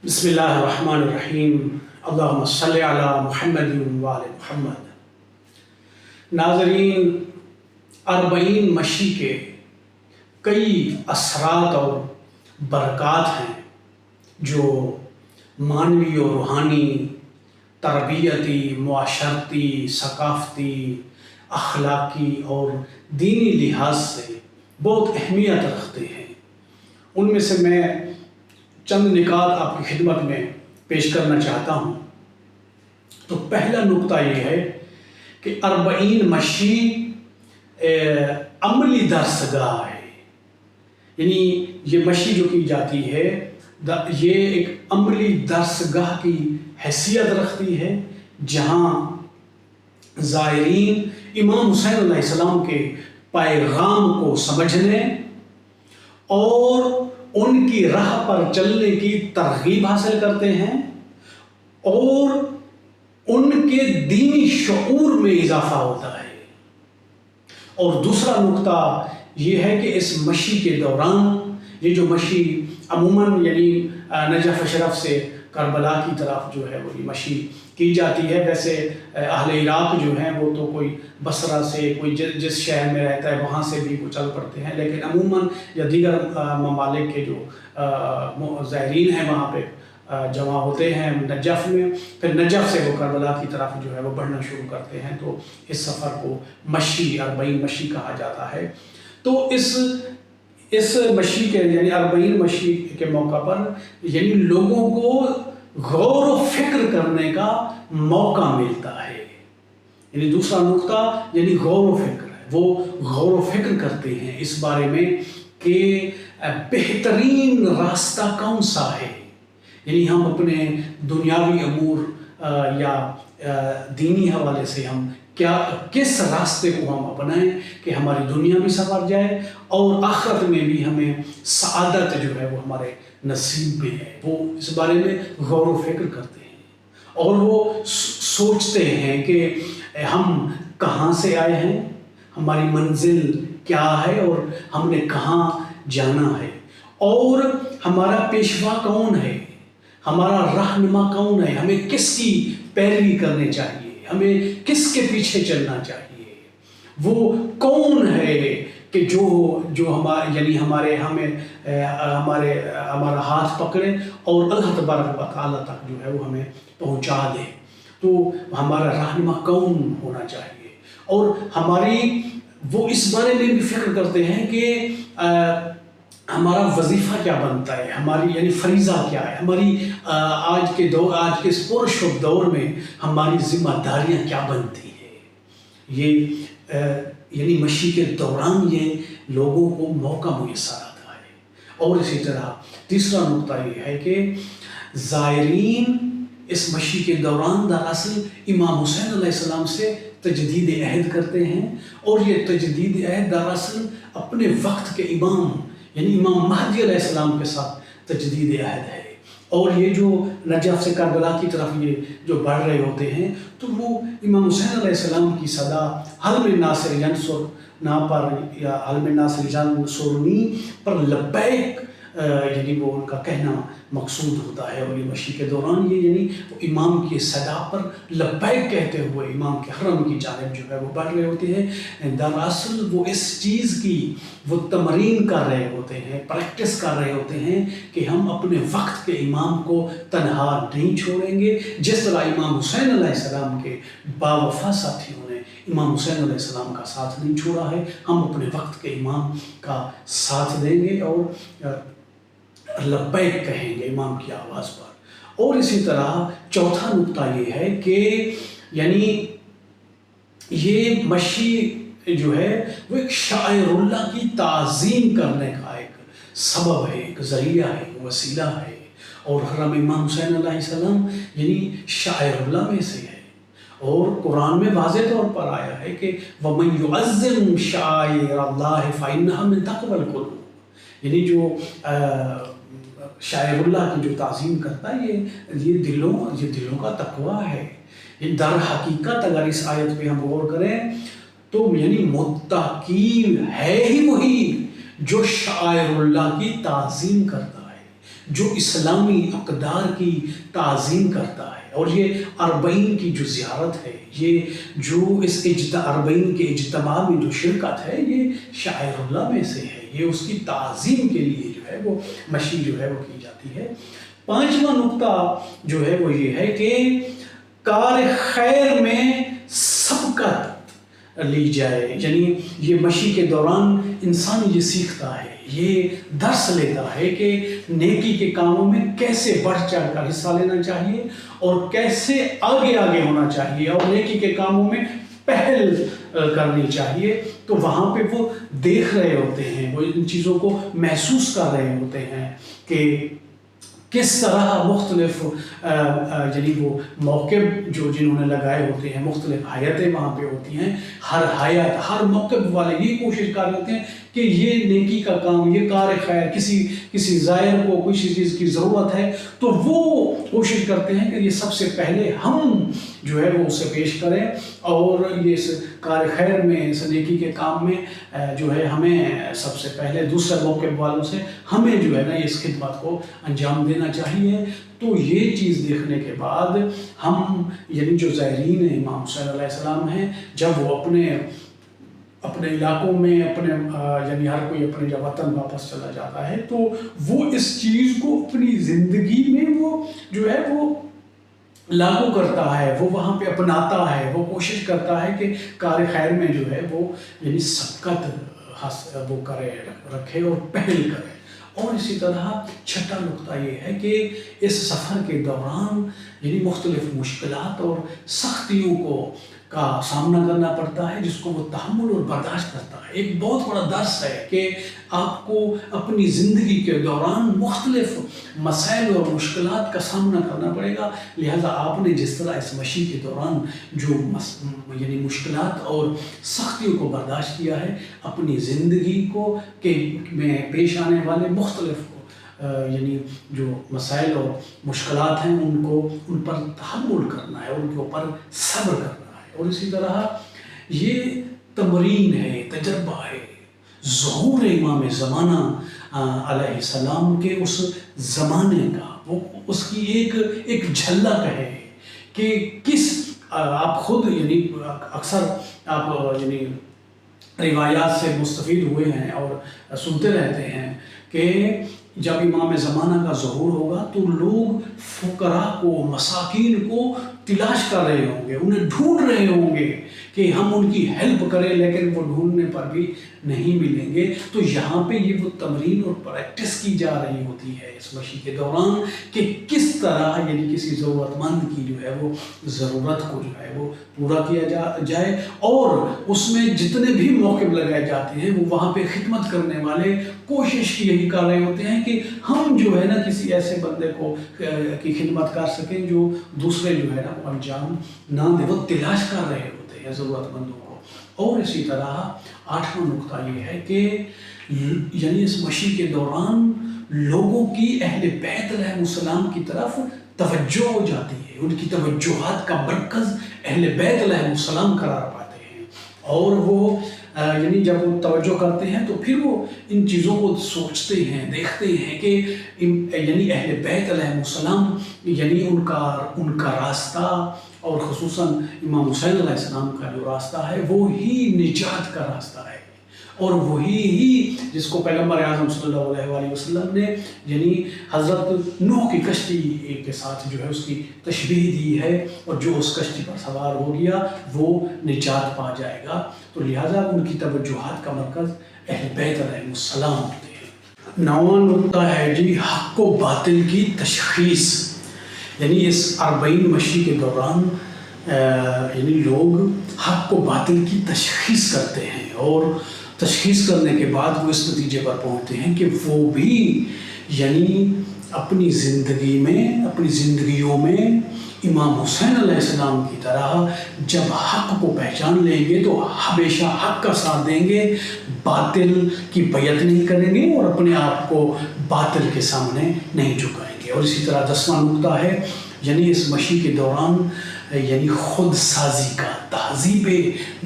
بسم اللہ الرحمن الرحیم اللہم صلی علی محمد وآل محمد۔ ناظرین، 40 مشی کے کئی اثرات اور برکات ہیں جو معنوی اور روحانی، تربیتی، معاشرتی، ثقافتی، اخلاقی اور دینی لحاظ سے بہت اہمیت رکھتے ہیں۔ ان میں سے میں چند نکات آپ کی خدمت میں پیش کرنا چاہتا ہوں۔ تو پہلا نقطہ یہ ہے کہ 40 مشی عملی درسگاہ ہے، یعنی یہ مشی جو کی جاتی ہے یہ ایک عملی درسگاہ کی حیثیت رکھتی ہے، جہاں زائرین امام حسین علیہ السلام کے پیغام کو سمجھنے اور ان کی راہ پر چلنے کی ترغیب حاصل کرتے ہیں اور ان کے دینی شعور میں اضافہ ہوتا ہے۔ اور دوسرا نقطہ یہ ہے کہ اس مشی کے دوران یہ جو مشی عموماً یعنی نجف اشرف سے کربلا کی طرف جو ہے وہ یہ مشی کی جاتی ہے۔ ویسے اہل عراق جو ہیں وہ تو کوئی بصرہ سے، کوئی جس شہر میں رہتا ہے وہاں سے بھی وہ چل پڑتے ہیں، لیکن عموماً یا دیگر ممالک کے جو زائرین ہیں وہاں پہ جمع ہوتے ہیں نجف میں، پھر نجف سے وہ کربلا کی طرف جو ہے وہ بڑھنا شروع کرتے ہیں۔ تو اس سفر کو مشی 40 مشی کہا جاتا ہے۔ تو اس مشی کے یعنی 40 مشی کے موقع پر یعنی لوگوں کو غور و فکر کرنے کا موقع ملتا ہے۔ یعنی دوسرا نقطہ یعنی غور و فکر ہے، وہ غور و فکر کرتے ہیں اس بارے میں کہ بہترین راستہ کون سا ہے، یعنی ہم اپنے دنیاوی امور یا دینی حوالے سے ہم کس راستے کو ہم اپنائیں کہ ہماری دنیا بھی سنور جائے اور آخرت میں بھی ہمیں سعادت جو ہے وہ ہمارے نصیب میں ہے۔ وہ اس بارے میں غور و فکر کرتے ہیں اور وہ سوچتے ہیں کہ ہم کہاں سے آئے ہیں، ہماری منزل کیا ہے اور ہم نے کہاں جانا ہے، اور ہمارا پیشوا کون ہے، ہمارا رہنما کون ہے، ہمیں کس کی پیروی کرنی چاہیے، ہمیں کس کے پیچھے چلنا چاہیے، وہ کون ہے کہ جو ہمارا ہاتھ پکڑے اور اللہ تبارک و تعالیٰ تک جو ہے وہ ہمیں پہنچا دے۔ تو ہمارا رہنما کون ہونا چاہیے، اور وہ اس بارے میں بھی فکر کرتے ہیں کہ ہمارا وظیفہ کیا بنتا ہے، ہماری یعنی فریضہ کیا ہے، ہماری آج کے اس پرشب دور میں ہماری ذمہ داریاں کیا بنتی ہیں۔ یہ یعنی مشی کے دوران یہ لوگوں کو موقع میسر آتا ہے۔ اور اسی طرح تیسرا نقطہ یہ ہے کہ زائرین اس مشی کے دوران دراصل امام حسین علیہ السلام سے تجدید عہد کرتے ہیں، اور یہ تجدید عہد دراصل اپنے وقت کے امام یعنی امام مہدی علیہ السلام کے ساتھ تجدید عہد ہے۔ اور یہ جو نجف سے کربلا کی طرف یہ جو بڑھ رہے ہوتے ہیں تو وہ امام حسین علیہ السلام کی صدا حل من ناصر ینصرنا پر یا حل من ناصر ینصرنی پر لبیک یعنی وہ ان کا کہنا مقصود ہوتا ہے۔ اور یہ مشی کے دوران یہ یعنی وہ امام کی صدا پر لبیک کہتے ہوئے امام کے حرم کی جانب جو ہے وہ بڑھ رہے ہوتے ہیں۔ دراصل وہ اس چیز کی وہ تمرین کر رہے ہوتے ہیں، پریکٹس کر رہے ہوتے ہیں کہ ہم اپنے وقت کے امام کو تنہا نہیں چھوڑیں گے، جس طرح امام حسین علیہ السلام کے باوفا ساتھیوں نے امام حسین علیہ السلام کا ساتھ نہیں چھوڑا ہے، ہم اپنے وقت کے امام کا ساتھ دیں گے اور لبیک کہیں گے امام کی آواز پر۔ اور اسی طرح چوتھا نقطہ یہ ہے کہ یعنی یہ مشی جو ہے وہ ایک شاعر اللہ کی تعظیم کرنے کا ایک سبب ہے، ایک ذریعہ ہے، ایک وسیلہ ہے۔ اور حرم امام حسین علیہ السلام یعنی شاعر اللہ میں سے ہے، اور قرآن میں واضح طور پر آیا ہے کہ وَمَن يُعَظِّمْ شَعَائِرَ اللَّهِ فَإِنَّهَا مِن تَقْوَى الْقُلُوبِ، یعنی جو شاعر اللہ کی جو تعظیم کرتا ہے یہ دلوں کا تقویٰ ہے۔ یہ در حقیقت اگر اس آیت پہ ہم غور کریں تو یعنی متقی ہے ہی وہی جو شاعر اللہ کی تعظیم کرتا ہے، جو اسلامی اقدار کی تعظیم کرتا ہے، اور یہ اربعین کی جو زیارت ہے، یہ جو اس اربعین کے اجتماع میں جو شرکت ہے، یہ شعائر اللہ میں سے ہے، یہ اس کی تعظیم کے لیے جو ہے وہ مشی جو ہے وہ کی جاتی ہے۔ پانچواں نقطہ جو ہے وہ یہ ہے کہ کار خیر میں سبقت لی جائے، یعنی یہ مشی کے دوران انسان یہ سیکھتا ہے، یہ درس لیتا ہے کہ نیکی کے کاموں میں کیسے بڑھ چڑھ کر حصہ لینا چاہیے اور کیسے آگے ہونا چاہیے اور نیکی کے کاموں میں پہل کرنی چاہیے۔ تو وہاں پہ وہ دیکھ رہے ہوتے ہیں، وہ ان چیزوں کو محسوس کر رہے ہوتے ہیں کہ کس طرح مختلف یعنی وہ موقف جو جنہوں نے لگائے ہوتے ہیں، مختلف حیاتیں وہاں پہ ہوتی ہیں، ہر حیات ہر موقف والے یہ کوشش کر رہے ہوتے ہیں کہ یہ نیکی کا کام، یہ کار خیر، کسی زائر کو کسی چیز کی ضرورت ہے تو وہ کوشش کرتے ہیں کہ یہ سب سے پہلے ہم جو ہے وہ اسے پیش کریں، اور یہ اس کار خیر میں، اس نیکی کے کام میں جو ہے ہمیں سب سے پہلے دوسرے موقف والوں سے ہمیں جو ہے نا اس خدمت کو انجام دینا چاہیے۔ تو یہ چیز دیکھنے کے بعد ہم یعنی جو زائرین ہیں امام حسین علیہ السلام ہیں، جب وہ اپنے علاقوں میں یعنی ہر کوئی اپنے جب وطن واپس چلا جاتا ہے تو وہ اس چیز کو اپنی زندگی میں وہ جو ہے وہ لاگو کرتا ہے، وہ وہاں پہ اپناتا ہے، وہ کوشش کرتا ہے کہ کار خیر میں جو ہے وہ یعنی سبقت وہ رکھے اور پہل کرے۔ اور اسی طرح چھٹا نقطہ یہ ہے کہ اس سفر کے دوران یعنی مختلف مشکلات اور سختیوں کا سامنا کرنا پڑتا ہے، جس کو وہ تحمل اور برداشت کرتا ہے۔ ایک بہت بڑا درس ہے کہ آپ کو اپنی زندگی کے دوران مختلف مسائل اور مشکلات کا سامنا کرنا پڑے گا، لہذا آپ نے جس طرح اس مشی کے دوران جو یعنی مشکلات اور سختیوں کو برداشت کیا ہے، اپنی زندگی میں پیش آنے والے مختلف یعنی جو مسائل اور مشکلات ہیں ان پر تحمل کرنا ہے، ان کے اوپر صبر کرنا ہے۔ اور اسی طرح یہ تمرین ہے، تجربہ ہے ظہور امام زمانہ علیہ السلام کے اس زمانے کا، وہ اس کی ایک جھلک ہے کہ آپ خود یعنی اکثر آپ یعنی روایات سے مستفید ہوئے ہیں اور سنتے رہتے ہیں کہ جب امام زمانہ کا ظہور ہوگا تو لوگ فقراء کو، مساکین کو تلاش کر رہے ہوں گے، انہیں ڈھونڈ رہے ہوں گے کہ ہم ان کی ہیلپ کریں، لیکن وہ ڈھونڈنے پر بھی نہیں ملیں گے۔ تو یہاں پہ یہ وہ تمرین اور پریکٹس کی جا رہی ہوتی ہے اس مشی کے دوران کہ کس طرح یعنی کسی ضرورت مند کی جو ہے وہ ضرورت کو جو ہے وہ پورا کیا جائے، اور اس میں جتنے بھی موقف لگائے جاتے ہیں وہ وہاں پہ خدمت کرنے والے کوشش یہی کر رہے ہوتے ہیں کہ ہم جو ہے نا کسی ایسے بندے کی خدمت کر سکیں جو دوسرے جو ہے نا وہ انجام نہ دے، وہ تلاش کر رہے ہوتے ہیں ضرورت مندوں کو۔ اور اسی طرح آٹھواں نقطہ یہ ہے کہ یعنی اس مشی کے دوران لوگوں کی اہل بیت علیہ السلام کی طرف توجہ ہو جاتی ہے، ان کی توجہات کا مرکز اہل بیت علیہ السلام قرار پاتے ہیں، اور وہ یعنی جب وہ توجہ کرتے ہیں تو پھر وہ ان چیزوں کو سوچتے ہیں، دیکھتے ہیں کہ یعنی اہل بیت علیہ السلام یعنی ان کا راستہ، اور خصوصاً امام حسین علیہ السلام کا جو راستہ ہے وہی نجات کا راستہ ہے، اور وہی جس کو پیغمبر اعظم صلی اللہ علیہ وسلم نے یعنی حضرت نوح کی کشتی کے ساتھ جو ہے اس کی تشبیہ دی ہے، اور جو اس کشتی پر سوار ہو گیا وہ نجات پا جائے گا۔ تو لہٰذا ان کی توجہات کا مرکز اہل بیت علیہ السلام ہوتے ہیں۔ نواں نقطہ ہے جی حق و باطل کی تشخیص، یعنی اس 40 مشی کے دوران یعنی لوگ حق و باطل کی تشخیص کرتے ہیں، اور تشخیص کرنے کے بعد وہ اس نتیجے پر پہنچتے ہیں کہ وہ بھی یعنی اپنی زندگیوں میں امام حسین علیہ السلام کی طرح جب حق کو پہچان لیں گے تو ہمیشہ حق کا ساتھ دیں گے، باطل کی بیعت نہیں کریں گے اور اپنے آپ کو باطل کے سامنے نہیں جھکائیں گے۔ اور اسی طرح 10واں نقطہ ہے یعنی اس مشی کے دوران یعنی خود سازی کا، تہذیب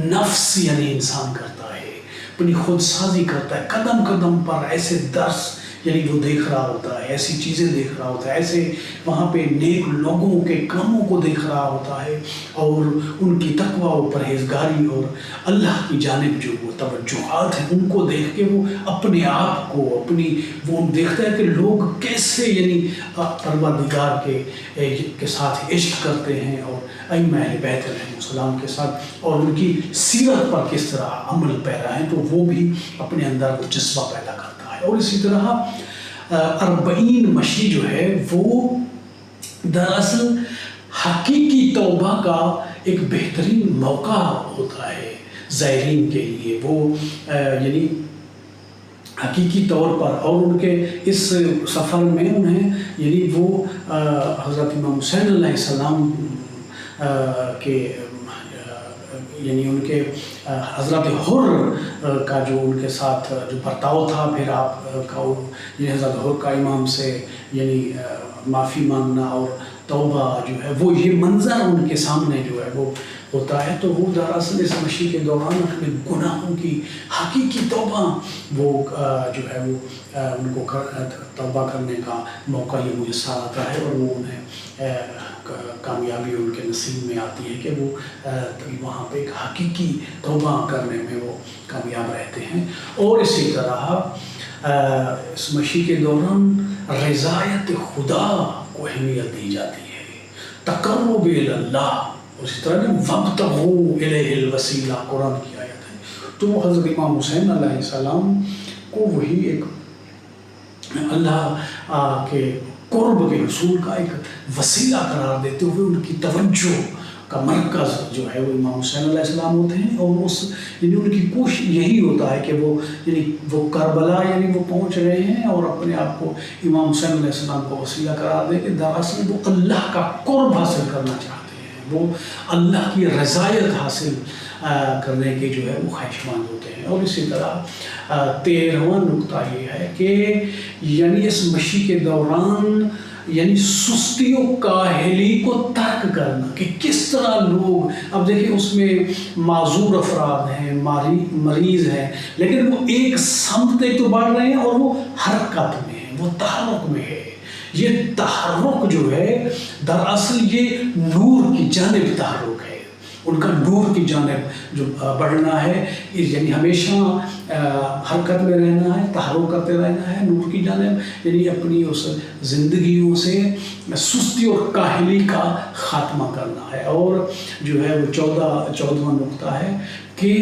نفس یعنی انسان کرتا ہے، اپنی خود سازی کرتا ہے، قدم قدم پر ایسے درس یعنی وہ دیکھ رہا ہوتا ہے، ایسی چیزیں دیکھ رہا ہوتا ہے، ایسے وہاں پہ نیک لوگوں کے کاموں کو دیکھ رہا ہوتا ہے، اور ان کی تقویٰ و پرہیزگاری اور اللہ کی جانب جو وہ توجہات ہیں ان کو دیکھ کے وہ اپنے آپ کو وہ دیکھتا ہے کہ لوگ کیسے یعنی پروردگار کے ساتھ عشق کرتے ہیں، اور ائمہ اہل بیت علیہ السلام کے ساتھ اور ان کی سیرت پر کس طرح عمل پیرا ہیں، تو وہ بھی اپنے اندر وہ جذبہ پیدا کرتا ہے۔ اور اسی طرح 40 مشی جو ہے وہ دراصل حقیقی توبہ کا ایک بہترین موقع ہوتا ہے زائرین کے لیے، وہ یعنی حقیقی طور پر، اور ان کے اس سفر میں انہیں یعنی وہ حضرت امام حسین علیہ السلام کے یعنی ان کے حضرت حر کا جو ان کے ساتھ جو برتاؤ تھا، پھر آپ کا یہ حضرت حر کا امام سے یعنی معافی مانگنا اور توبہ جو ہے وہ یہ منظر ان کے سامنے جو ہے وہ ہوتا ہے، تو وہ دراصل اس مشی کے دوران اپنے گناہوں کی حقیقی توبہ وہ جو ہے وہ ان کو توبہ کرنے کا موقع یہ میسر آتا ہے، اور وہ انہیں کامیابی ان کے نصیب میں آتی ہے کہ وہ وہاں پہ ایک حقیقی توبہ کرنے میں وہ کامیاب رہتے ہیں۔ اور اسی طرح اس مشی کے دوران رضایت خدا کو اہمیت دی جاتی ہے، تقرب اللہ، اسی طرح وابتغوا الیہ الوسیلہ قرآن کی آیت ہے، تو وہ حضرت امام حسین علیہ السلام کو وہی ایک اللہ کے قرب کے حصول کا ایک وسیلہ قرار دیتے ہوئے ان کی توجہ کا مرکز جو ہے وہ امام حسین علیہ السلام ہوتے ہیں، اور اس یعنی ان کی کوشش یہی ہوتا ہے کہ وہ کربلا یعنی وہ پہنچ رہے ہیں اور اپنے آپ کو امام حسین علیہ السلام کو وسیلہ قرار دے کہ دراصل وہ اللہ کا قرب حاصل کرنا چاہتے ہیں، وہ اللہ کی رضایت حاصل کرنے کے جو ہے وہ خواہش مند ہوتے ہیں۔ اور اسی طرح 13واں نقطہ یہ ہے کہ یعنی اس مشی کے دوران یعنی سستی و کاہلی کو ترک کرنا، کہ کس طرح لوگ اب دیکھیں اس میں معذور افراد ہیں، مریض ہیں، لیکن وہ ایک سمت تو بڑھ رہے ہیں اور وہ حرکت میں ہیں، وہ تحرک میں ہے۔ یہ تحرک جو ہے دراصل یہ نور کی جانب تحرک ہے، ان کا نور کی جانب جو بڑھنا ہے، یعنی ہمیشہ حرکت میں رہنا ہے، تحرک کرتے رہنا ہے نور کی جانب، یعنی اپنی اس زندگیوں سے سستی اور کاہلی کا خاتمہ کرنا ہے۔ اور جو ہے وہ 14واں نقطہ ہے کہ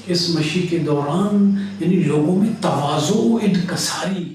اس مشی کے دوران یعنی لوگوں میں تواضع و انکساری